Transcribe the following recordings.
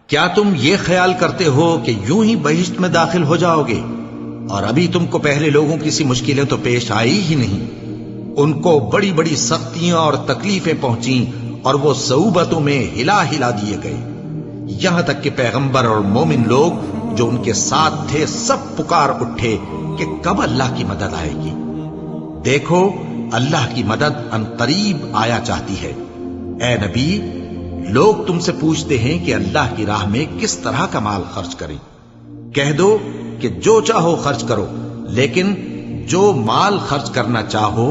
کیا تم یہ خیال کرتے ہو کہ یوں ہی بہشت میں داخل ہو جاؤ گے؟ اور ابھی تم کو پہلے لوگوں کی سی مشکلیں تو پیش آئی ہی نہیں۔ ان کو بڑی بڑی سختیاں اور تکلیفیں پہنچیں اور وہ صعوبتوں میں ہلا ہلا دیے گئے، یہاں تک کہ پیغمبر اور مومن لوگ جو ان کے ساتھ تھے سب پکار اٹھے کہ کب اللہ کی مدد آئے گی۔ دیکھو اللہ کی مدد عنقریب آیا چاہتی ہے۔ اے نبی، لوگ تم سے پوچھتے ہیں کہ اللہ کی راہ میں کس طرح کا مال خرچ کریں۔ کہہ دو کہ جو چاہو خرچ کرو، لیکن جو مال خرچ کرنا چاہو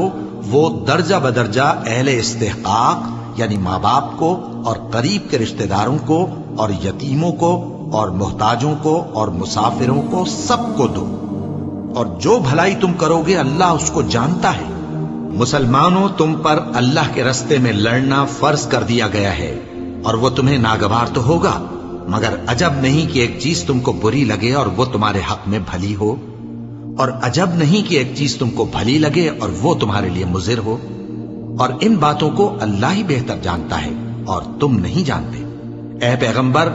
وہ درجہ بدرجہ اہل استحقاق یعنی ماں باپ کو اور قریب کے رشتہ داروں کو اور یتیموں کو اور محتاجوں کو اور مسافروں کو سب کو دو، اور جو بھلائی تم کرو گے اللہ اس کو جانتا ہے۔ مسلمانوں، تم پر اللہ کے رستے میں لڑنا فرض کر دیا گیا ہے، اور وہ تمہیں ناگوار تو ہوگا، مگر عجب نہیں کہ ایک چیز تم کو بری لگے اور وہ تمہارے حق میں بھلی ہو، اور عجب نہیں کہ ایک چیز تم کو بھلی لگے اور وہ تمہارے لیے مضر ہو، اور ان باتوں کو اللہ ہی بہتر جانتا ہے اور تم نہیں جانتے۔ اے پیغمبر،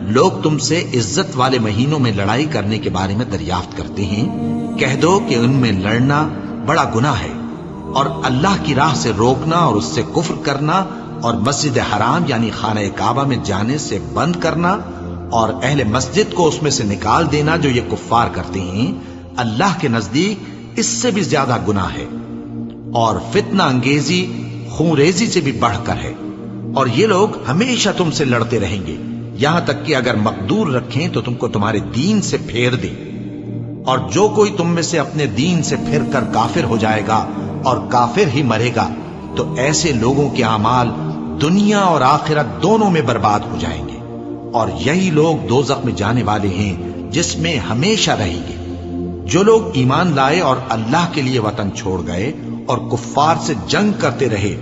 لوگ تم سے عزت والے مہینوں میں لڑائی کرنے کے بارے میں دریافت کرتے ہیں۔ کہہ دو کہ ان میں لڑنا بڑا گناہ ہے، اور اللہ کی راہ سے روکنا اور اس سے کفر کرنا اور مسجد حرام یعنی خانہ کعبہ میں جانے سے بند کرنا اور اہل مسجد کو اس میں سے نکال دینا جو یہ کفار کرتے ہیں، اللہ کے نزدیک اس سے بھی زیادہ گناہ ہے، اور فتنہ انگیزی خونریزی سے بھی بڑھ کر ہے، اور یہ لوگ ہمیشہ تم سے لڑتے رہیں گے، یہاں تک کہ اگر مقدور رکھیں تو تم کو تمہارے دین سے پھیر دیں، اور جو کوئی تم میں سے اپنے دین سے پھر کر کافر ہو جائے گا اور کافر ہی مرے گا تو ایسے لوگوں کے اعمال دنیا اور آخرت دونوں میں برباد ہو جائیں گے، اور یہی لوگ دوزخ میں جانے والے ہیں جس میں ہمیشہ رہیں گے۔ جو لوگ ایمان لائے اور اللہ کے لیے وطن چھوڑ گئے اور کفار سے جنگ کرتے رہے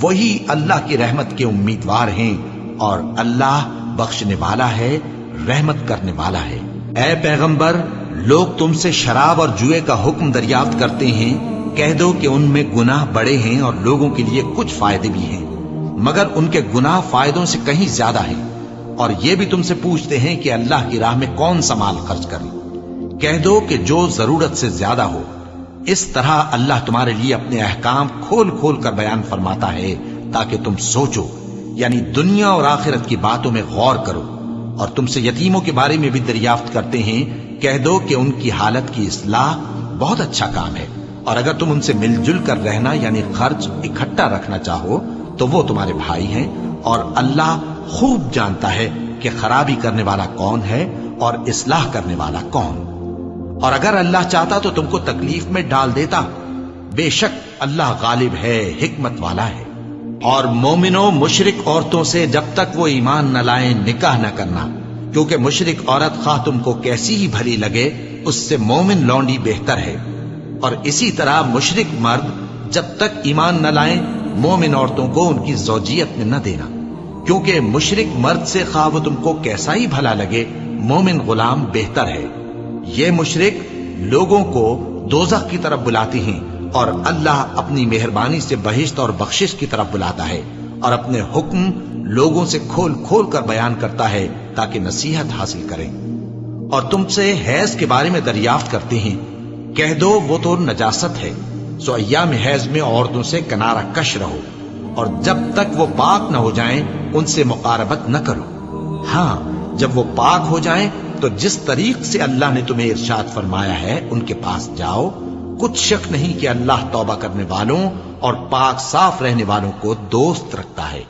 وہی اللہ کی رحمت کے امیدوار ہیں، اور اللہ بخشنے والا ہے، رحمت کرنے والا ہے۔ اے پیغمبر، لوگ تم سے شراب اور جوئے کا حکم دریافت کرتے ہیں۔ کہہ دو کہ ان میں گناہ بڑے ہیں اور لوگوں کے لیے کچھ فائدے بھی ہیں، مگر ان کے گناہ فائدوں سے کہیں زیادہ ہیں۔ اور یہ بھی تم سے پوچھتے ہیں کہ اللہ کی راہ میں کون سا مال خرچ کریں۔ کہہ دو کہ جو ضرورت سے زیادہ ہو۔ اس طرح اللہ تمہارے لیے اپنے احکام کھول کھول کر بیان فرماتا ہے تاکہ تم سوچو، یعنی دنیا اور آخرت کی باتوں میں غور کرو۔ اور تم سے یتیموں کے بارے میں بھی دریافت کرتے ہیں۔ کہہ دو کہ ان کی حالت کی اصلاح بہت اچھا کام ہے، اور اگر تم ان سے مل جل کر رہنا یعنی خرچ اکٹھا رکھنا چاہو تو وہ تمہارے بھائی ہیں، اور اللہ خوب جانتا ہے کہ خرابی کرنے والا کون ہے اور اصلاح کرنے والا کون۔ اور اگر اللہ چاہتا تو تم کو تکلیف میں ڈال دیتا، بے شک اللہ غالب ہے، حکمت والا ہے۔ اور مومنوں، مشرک عورتوں سے جب تک وہ ایمان نہ لائیں نکاح نہ کرنا، کیونکہ مشرک عورت خواہ تم کو کیسی ہی بھلی لگے اس سے مومن لونڈی بہتر ہے، اور اسی طرح مشرک مرد جب تک ایمان نہ لائیں مومن عورتوں کو ان کی زوجیت میں نہ دینا، کیونکہ مشرک مرد سے خواہ وہ تم کو کیسا ہی بھلا لگے مومن غلام بہتر ہے۔ یہ مشرک لوگوں کو دوزخ کی طرف بلاتے ہیں، اور اللہ اپنی مہربانی سے بہشت اور بخشش کی طرف بلاتا ہے، اور اپنے حکم لوگوں سے کھول کھول کر بیان کرتا ہے تاکہ نصیحت حاصل کریں۔ اور تم سے حیض کے بارے میں دریافت کرتے ہیں۔ کہہ دو وہ تو نجاست ہے، سو ایام حیض میں عورتوں سے کنارہ کش رہو، اور جب تک وہ پاک نہ ہو جائیں ان سے مقاربت نہ کرو۔ ہاں، جب وہ پاک ہو جائیں تو جس طریق سے اللہ نے تمہیں ارشاد فرمایا ہے ان کے پاس جاؤ۔ کچھ شک نہیں کہ اللہ توبہ کرنے والوں اور پاک صاف رہنے والوں کو دوست رکھتا ہے۔